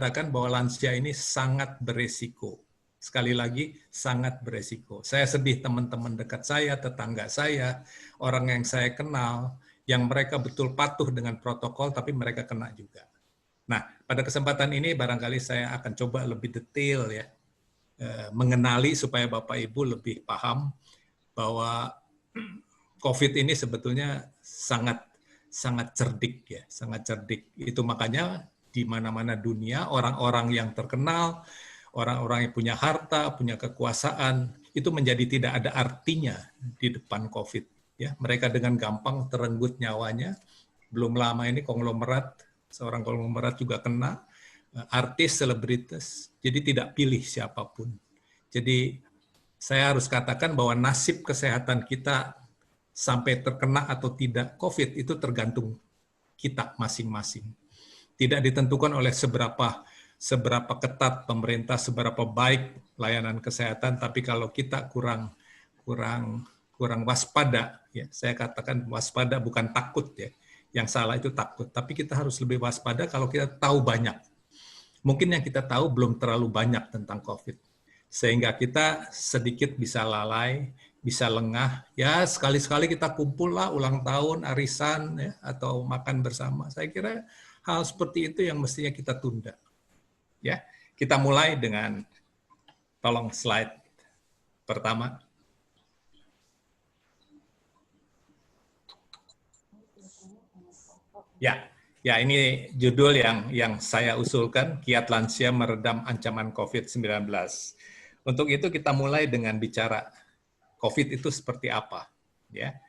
katakan bahwa lansia ini sangat beresiko. Sekali lagi, sangat beresiko. Saya sedih teman-teman dekat saya, tetangga saya, orang yang saya kenal, yang mereka betul patuh dengan protokol, tapi mereka kena juga. Nah, pada kesempatan ini barangkali saya akan coba lebih detail ya, mengenali supaya Bapak Ibu lebih paham bahwa COVID ini sebetulnya sangat cerdik ya, sangat cerdik. Itu makanya di mana-mana dunia orang-orang yang terkenal, orang-orang yang punya harta, punya kekuasaan, itu menjadi tidak ada artinya di depan COVID. Ya, mereka dengan gampang terenggut nyawanya. Belum lama ini seorang konglomerat juga kena, artis, selebritis, jadi tidak pilih siapapun. Jadi saya harus katakan bahwa nasib kesehatan kita sampai terkena atau tidak COVID itu tergantung kita masing-masing. Tidak ditentukan oleh seberapa ketat pemerintah, seberapa baik layanan kesehatan, tapi kalau kita kurang waspada, ya saya katakan waspada bukan takut ya. Yang salah itu takut, tapi kita harus lebih waspada kalau kita tahu banyak. Mungkin yang kita tahu belum terlalu banyak tentang COVID, sehingga kita sedikit bisa lalai, bisa lengah. Ya sekali-sekali kita kumpul lah ulang tahun, arisan, ya, atau makan bersama. Saya kira hal seperti itu yang mestinya kita tunda. Ya, kita mulai dengan, tolong slide pertama. Ya, ini judul yang saya usulkan, Kiat Lansia Meredam Ancaman COVID-19. Untuk itu kita mulai dengan bicara COVID itu seperti apa. Ya,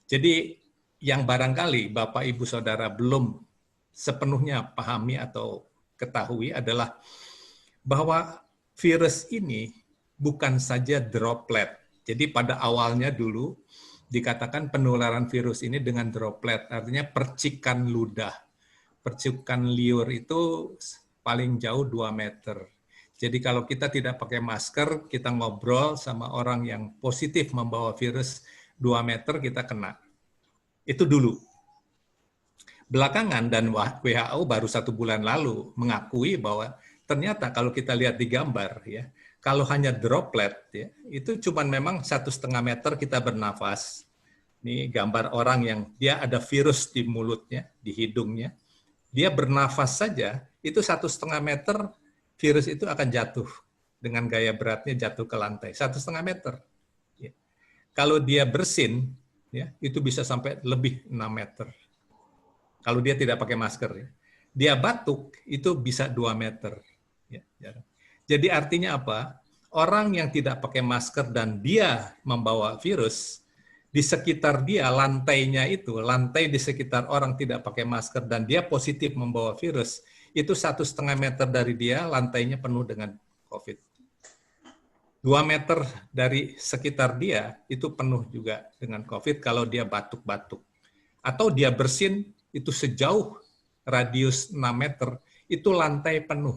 jadi yang barangkali Bapak Ibu Saudara belum sepenuhnya pahami atau ketahui adalah bahwa virus ini bukan saja droplet. Jadi pada awalnya dulu dikatakan penularan virus ini dengan droplet, artinya percikan ludah. Percikan liur itu paling jauh 2 meter. Jadi kalau kita tidak pakai masker, kita ngobrol sama orang yang positif membawa virus 2 meter, kita kena. Itu dulu. Belakangan dan WHO baru 1 bulan lalu mengakui bahwa ternyata kalau kita lihat di gambar, ya, kalau hanya droplet, ya, itu cuma memang 1,5 meter kita bernafas. Ini gambar orang yang dia ada virus di mulutnya, di hidungnya. Dia bernafas saja, itu 1,5 meter virus itu akan jatuh dengan gaya beratnya jatuh ke lantai. 1,5 meter. Ya. Kalau dia bersin, ya, itu bisa sampai lebih 6 meter. Kalau dia tidak pakai masker. Ya. Dia batuk, itu bisa 2 meter. Ya. Jadi artinya apa? Orang yang tidak pakai masker dan dia membawa virus, di sekitar dia, lantainya itu, lantai di sekitar orang tidak pakai masker dan dia positif membawa virus, itu 1,5 meter dari dia, lantainya penuh dengan COVID. 2 meter dari sekitar dia, itu penuh juga dengan COVID kalau dia batuk-batuk. Atau dia bersin, itu sejauh radius 6 meter, itu lantai penuh.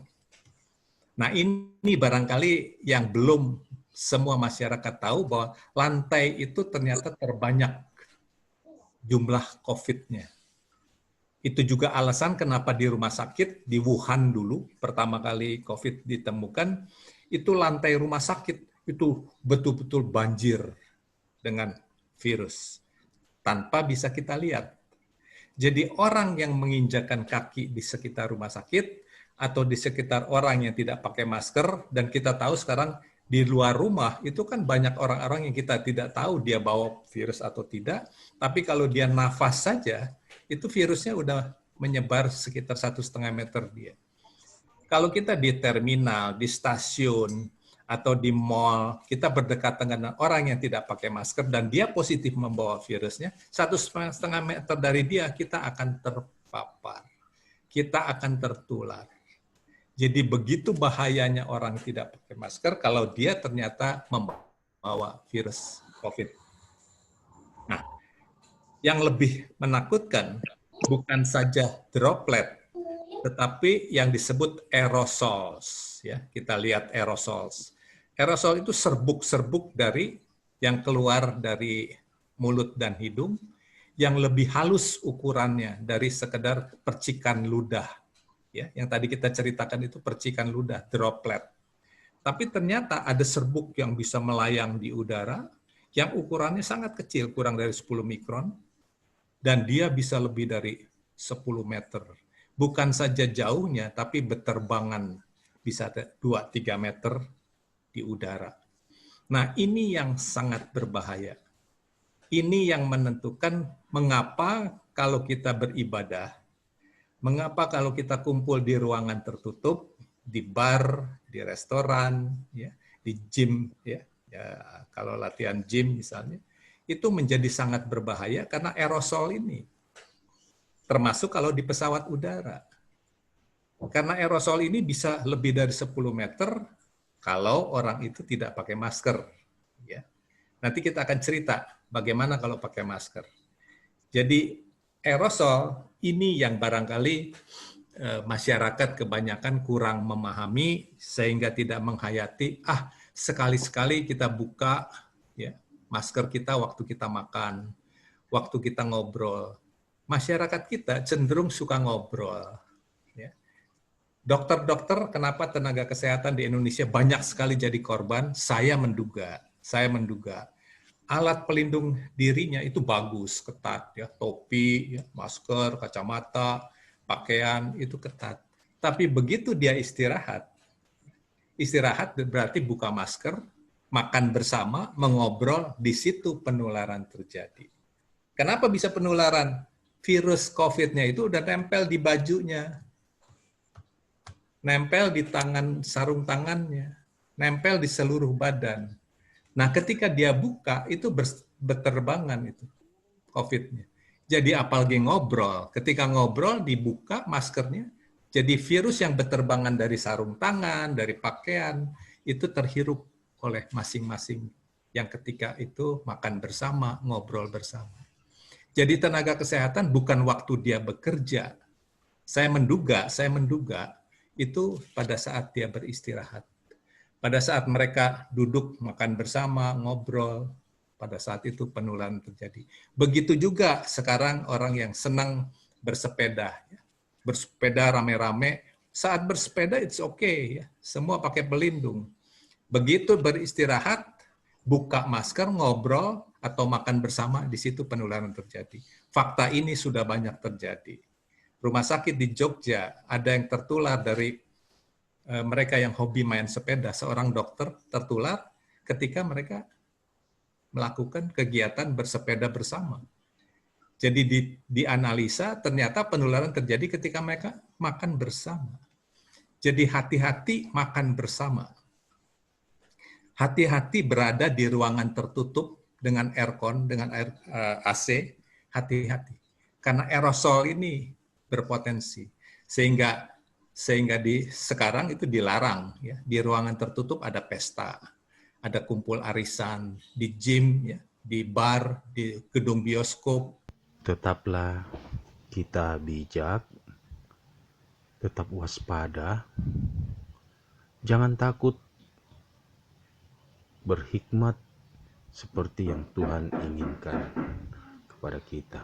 Nah ini barangkali yang belum semua masyarakat tahu bahwa lantai itu ternyata terbanyak jumlah COVID-nya. Itu juga alasan kenapa di rumah sakit, di Wuhan dulu, pertama kali COVID ditemukan, itu lantai rumah sakit, itu betul-betul banjir dengan virus. Tanpa bisa kita lihat. Jadi orang yang menginjakan kaki di sekitar rumah sakit, atau di sekitar orang yang tidak pakai masker, dan kita tahu sekarang di luar rumah itu kan banyak orang-orang yang kita tidak tahu dia bawa virus atau tidak, tapi kalau dia nafas saja, itu virusnya udah menyebar sekitar 1,5 meter dia. Kalau kita di terminal, di stasiun, atau di mall, kita berdekatan dengan orang yang tidak pakai masker dan dia positif membawa virusnya, 1,5 meter dari dia kita akan terpapar, kita akan tertular. Jadi begitu bahayanya orang tidak pakai masker kalau dia ternyata membawa virus COVID. Nah, yang lebih menakutkan bukan saja droplet, tetapi yang disebut aerosols. Ya, kita lihat aerosols. Aerosol itu serbuk-serbuk dari yang keluar dari mulut dan hidung, yang lebih halus ukurannya dari sekedar percikan ludah. ya, yang tadi kita ceritakan itu percikan ludah, droplet. Tapi ternyata ada serbuk yang bisa melayang di udara, yang ukurannya sangat kecil, kurang dari 10 mikron, dan dia bisa lebih dari 10 meter. Bukan saja jauhnya, tapi berterbangan bisa 2-3 meter di udara. Nah, ini yang sangat berbahaya. Ini yang menentukan mengapa kalau kita beribadah, mengapa kalau kita kumpul di ruangan tertutup, di bar, di restoran, ya, di gym, ya, kalau latihan gym misalnya, itu menjadi sangat berbahaya karena aerosol ini, termasuk kalau di pesawat udara. Karena aerosol ini bisa lebih dari 10 meter kalau orang itu tidak pakai masker. Ya. Nanti kita akan cerita bagaimana kalau pakai masker. Jadi aerosol ini yang barangkali masyarakat kebanyakan kurang memahami sehingga tidak menghayati, sekali-sekali kita buka ya masker kita waktu kita makan, waktu kita ngobrol. Masyarakat kita cenderung suka ngobrol. Ya. Dokter-dokter, kenapa tenaga kesehatan di Indonesia banyak sekali jadi korban? Saya menduga alat pelindung dirinya itu bagus, ketat, ya, topi, ya, masker, kacamata, pakaian itu ketat. Tapi begitu dia istirahat berarti buka masker, makan bersama, mengobrol, di situ penularan terjadi. Kenapa bisa penularan? Virus COVID-nya itu udah nempel di bajunya, nempel di tangan, sarung tangannya, nempel di seluruh badan. Nah, ketika dia buka, itu berterbangan itu COVID-nya. Jadi apalagi ngobrol. Ketika ngobrol, dibuka maskernya, jadi virus yang berterbangan dari sarung tangan, dari pakaian, itu terhirup oleh masing-masing yang ketika itu makan bersama, ngobrol bersama. Jadi tenaga kesehatan bukan waktu dia bekerja. Saya menduga itu pada saat dia beristirahat. Pada saat mereka duduk makan bersama, ngobrol, pada saat itu penularan terjadi. Begitu juga sekarang orang yang senang bersepeda. Bersepeda rame-rame, saat bersepeda it's okay, ya. Semua pakai pelindung. Begitu beristirahat, buka masker, ngobrol, atau makan bersama, di situ penularan terjadi. Fakta ini sudah banyak terjadi. Rumah sakit di Jogja ada yang tertular dari mereka yang hobi main sepeda, seorang dokter tertular ketika mereka melakukan kegiatan bersepeda bersama. Jadi dianalisa ternyata penularan terjadi ketika mereka makan bersama. Jadi hati-hati makan bersama. Hati-hati berada di ruangan tertutup dengan aircon, dengan AC, hati-hati. Karena aerosol ini berpotensi. Sehingga sekarang itu dilarang, ya. Di ruangan tertutup ada pesta, ada kumpul arisan, di gym, ya, di bar, di gedung bioskop. Tetaplah kita bijak, tetap waspada, jangan takut, berhikmat seperti yang Tuhan inginkan kepada kita.